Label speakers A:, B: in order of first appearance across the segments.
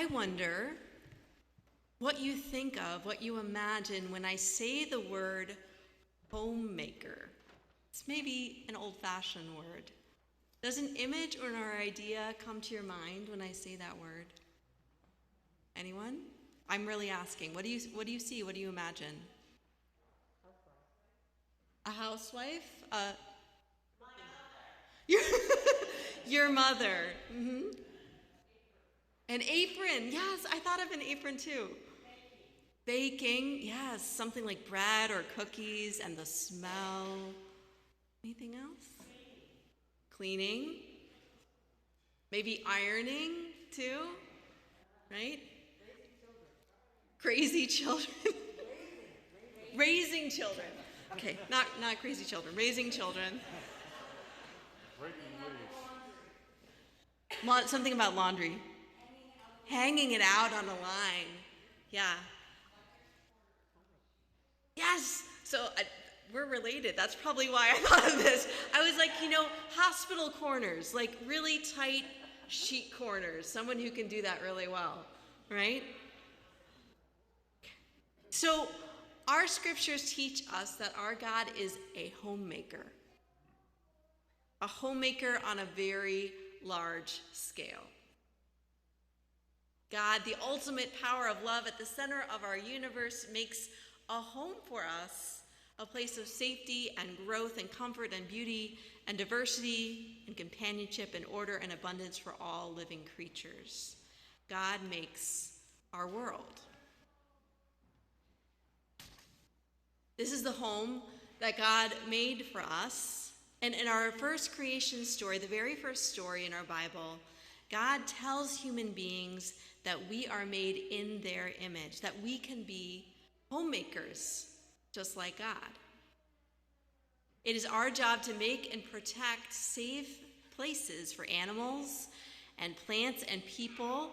A: I wonder what you think of, what you imagine when I say the word homemaker. It's maybe an old-fashioned word. Does an image or an idea come to your mind when I say that word? Anyone? I'm really asking. What do you see? What do you imagine? A housewife? Your mother. Mm-hmm. An apron. Yes, I thought of an apron too. Baking. Yes, something like bread or cookies and the smell. Anything else? Cleaning. Maybe ironing too, right? Crazy children. Raising children. Okay, not crazy children. Raising children. Something about laundry. Hanging it out on a line. Yeah. Yes. So we're related. That's probably why I thought of this. I was like, hospital corners, like really tight sheet corners. Someone who can do that really well, right? So our scriptures teach us that our God is a homemaker on a very large scale. God, the ultimate power of love at the center of our universe, makes a home for us, a place of safety and growth and comfort and beauty and diversity and companionship and order and abundance for all living creatures. God makes our world. This is the home that God made for us. And in our first creation story, the very first story in our Bible, God tells human beings that we are made in their image, that we can be homemakers, just like God. It is our job to make and protect safe places for animals and plants and people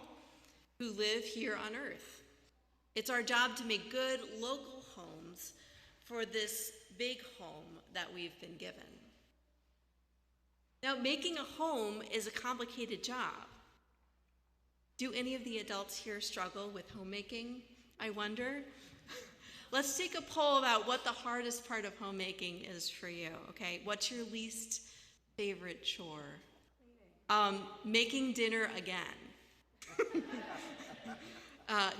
A: who live here on earth. It's our job to make good local homes for this big home that we've been given. Now, making a home is a complicated job. Do any of the adults here struggle with homemaking, I wonder? Let's take a poll about what the hardest part of homemaking is for you, okay? What's your least favorite chore? Making dinner again.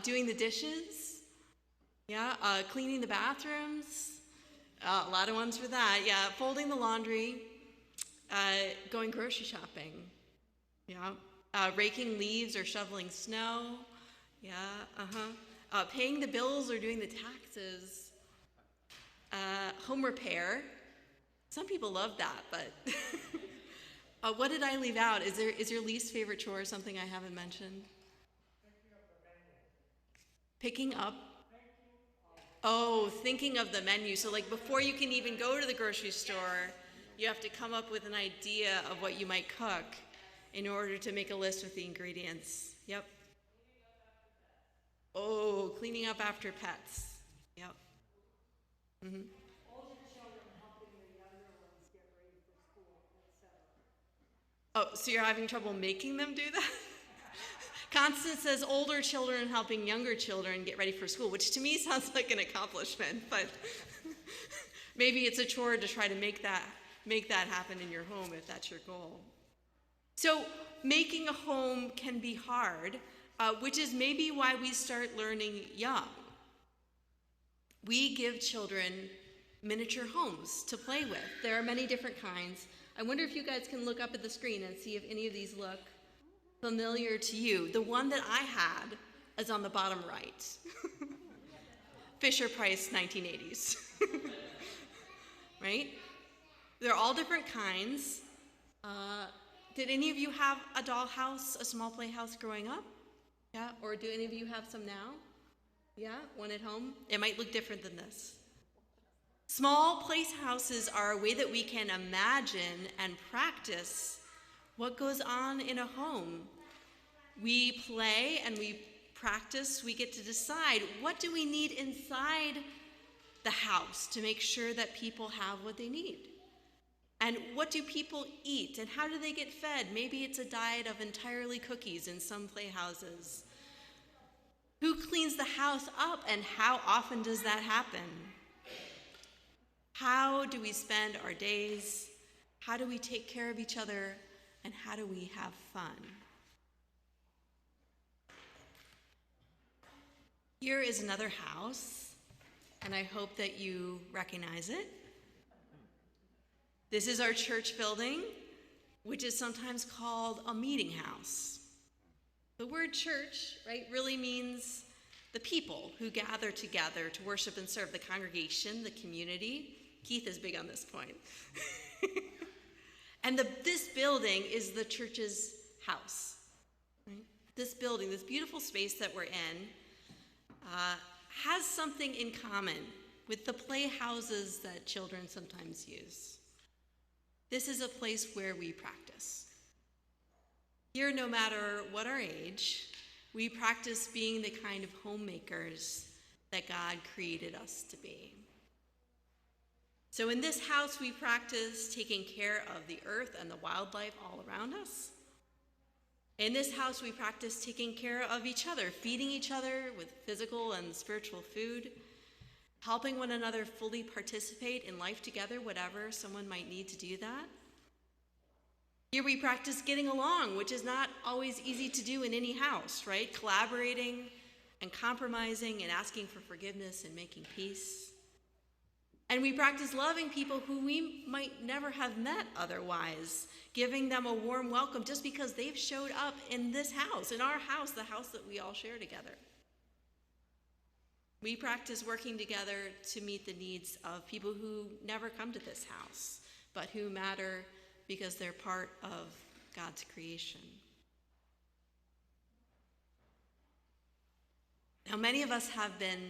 A: Doing the dishes. Yeah, cleaning the bathrooms. A lot of ones for that. Yeah, folding the laundry. Going grocery shopping. Yeah. Raking leaves or shoveling snow. Yeah, paying the bills or doing the taxes. Home repair. Some people love that, but what did I leave out? Is your least favorite chore something I haven't mentioned? Picking up. Oh, thinking of the menu. So like before you can even go to the grocery store, you have to come up with an idea of what you might cook in order to make a list with the ingredients. Yep. Oh, cleaning up after pets. Yep. Mm-hmm.
B: Older children helping the younger ones get ready for school, etc.
A: Oh, so you're having trouble making them do that? Constance says older children helping younger children get ready for school, which to me sounds like an accomplishment, but maybe it's a chore to try to make that happen in your home if that's your goal. So making a home can be hard, which is maybe why we start learning young. We give children miniature homes to play with. There are many different kinds. I wonder if you guys can look up at the screen and see if any of these look familiar to you. The one that I had is on the bottom right. Fisher-Price 1980s. Right? They're all different kinds. Did any of you have a dollhouse, a small playhouse growing up? Yeah? Or do any of you have some now? Yeah? One at home? It might look different than this. Small playhouses are a way that we can imagine and practice what goes on in a home. We play and we practice. We get to decide, what do we need inside the house to make sure that people have what they need? And what do people eat, and how do they get fed? Maybe it's a diet of entirely cookies in some playhouses. Who cleans the house up, and how often does that happen? How do we spend our days? How do we take care of each other? And how do we have fun? Here is another house, and I hope that you recognize it. This is our church building, which is sometimes called a meeting house. The word church, right, really means the people who gather together to worship and serve, the congregation, the community. Keith is big on this point. And this building is the church's house. Right? This building, this beautiful space that we're in, has something in common with the playhouses that children sometimes use. This is a place where we practice. Here, no matter what our age, we practice being the kind of homemakers that God created us to be. So in this house, we practice taking care of the earth and the wildlife all around us. In this house, we practice taking care of each other, feeding each other with physical and spiritual food, helping one another fully participate in life together, whatever someone might need to do that. Here we practice getting along, which is not always easy to do in any house, right? Collaborating and compromising and asking for forgiveness and making peace. And we practice loving people who we might never have met otherwise, giving them a warm welcome just because they've showed up in this house, in our house, the house that we all share together. We practice working together to meet the needs of people who never come to this house, but who matter because they're part of God's creation. Now, many of us have been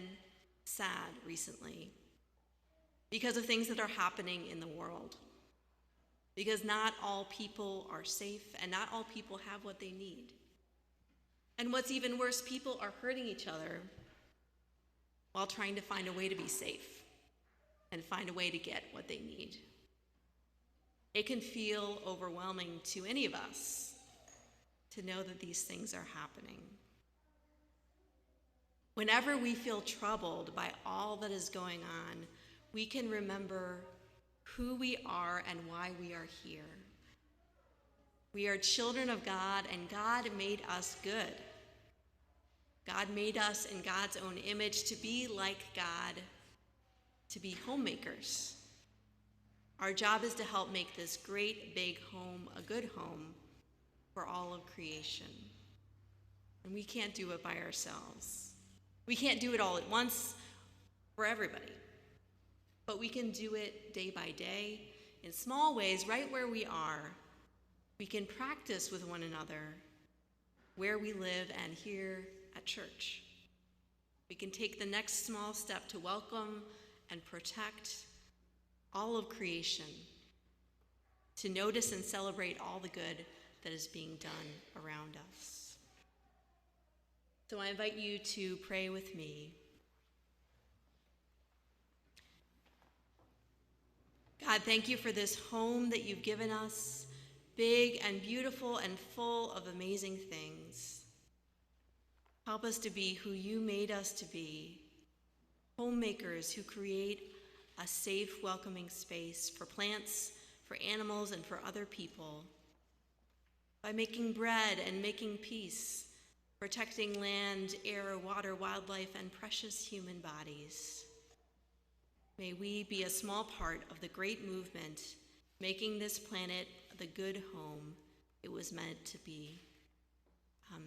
A: sad recently because of things that are happening in the world. Because not all people are safe and not all people have what they need. And what's even worse, people are hurting each other while trying to find a way to be safe and find a way to get what they need. It can feel overwhelming to any of us to know that these things are happening. Whenever we feel troubled by all that is going on, we can remember who we are and why we are here. We are children of God, and God made us good. God made us in God's own image to be like God, to be homemakers. Our job is to help make this great big home a good home for all of creation. And we can't do it by ourselves. We can't do it all at once for everybody. But we can do it day by day, in small ways, right where we are. We can practice with one another where we live and here at church. We can take the next small step to welcome and protect all of creation, to notice and celebrate all the good that is being done around us. So I invite you to pray with me. God, thank you for this home that you've given us, big and beautiful and full of amazing things. Help us to be who you made us to be, homemakers who create a safe, welcoming space for plants, for animals, and for other people. By making bread and making peace, protecting land, air, water, wildlife, and precious human bodies. May we be a small part of the great movement, making this planet the good home it was meant to be. Amen.